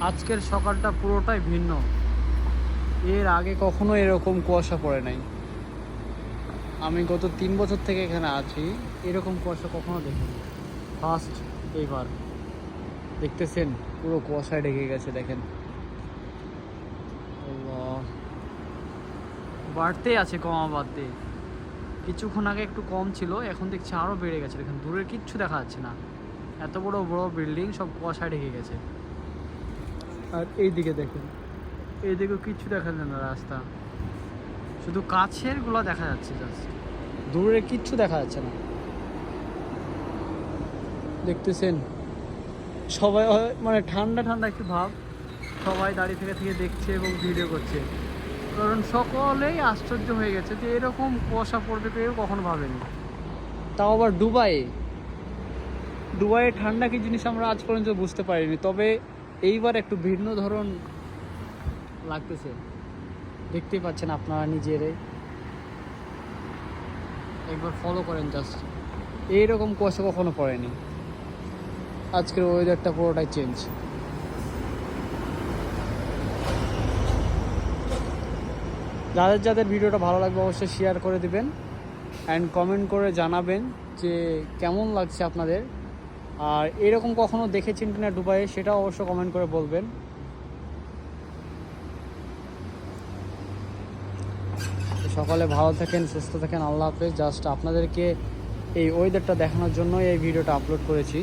আজকের সকালটা পুরোটাই ভিন্ন। এর আগে কখনো এরকম কুয়াশা পড়ে নাই। আমি গত 3 বছর থেকে এখানে আছি, এরকম কুয়াশা কখনো দেখিনি। ফার্স্ট এইবার দেখতেছেন, পুরো কুয়াশায় ঢেকে গেছে। দেখেন, আল্লাহ, বাড়তেই আছে, কমা বাড়তে। কিছুক্ষণ আগে একটু কম ছিল, এখন দেখছি আরও বেড়ে গেছে। দেখেন, দূরের কিচ্ছু দেখা যাচ্ছে না, এত বড় বড় বিল্ডিং সব কুয়াশায় ঢেকে গেছে। আর এই দিকে দেখেন, এইদিকেও কিচ্ছু দেখা যায় না, রাস্তা শুধু কাছের গুলো দেখা যাচ্ছে, জাস্ট দূরে কিচ্ছু দেখা যাচ্ছে না। দেখতেছেন, সবাই মানে ঠান্ডা ঠান্ডা একটু ভাব, সবাই দাঁড়িয়ে থেকে থেকে দেখছে এবং ভিডিও করছে। কারণ সকলেই আশ্চর্য হয়ে গেছে যে এরকম কুয়াশা পড়বে কেউ কখনো ভাবেনি। তাও আবার দুবাইয়ে ঠান্ডা কি জিনিস আমরা আজ পর্যন্ত বুঝতে পারিনি। তবে এইবার একটু ভিন্ন ধরন লাগতেছে, দেখতেই পাচ্ছেন আপনারা নিজেরাই। একবার ফলো করেন, জাস্ট এইরকম কুয়াশা কখনো পড়েনি। আজকের ওয়েদারটা পুরোটাই চেঞ্জ। যাদের যাদের ভিডিওটা ভালো লাগবে অবশ্যই শেয়ার করে দিবেন অ্যান্ড কমেন্ট করে জানাবেন যে কেমন লাগছে আপনাদের। আর এরকম কখনো দেখেছেন কিনা দুবাইয়ে, সেটাও অবশ্য কমেন্ট করে বলবেন। সকালে ভালো থাকেন, সুস্থ থাকেন, আল্লাহ হাফেজ। জাস্ট আপনাদেরকে এই ওয়েদারটা দেখানোর জন্য এই ভিডিওটা আপলোড করেছি।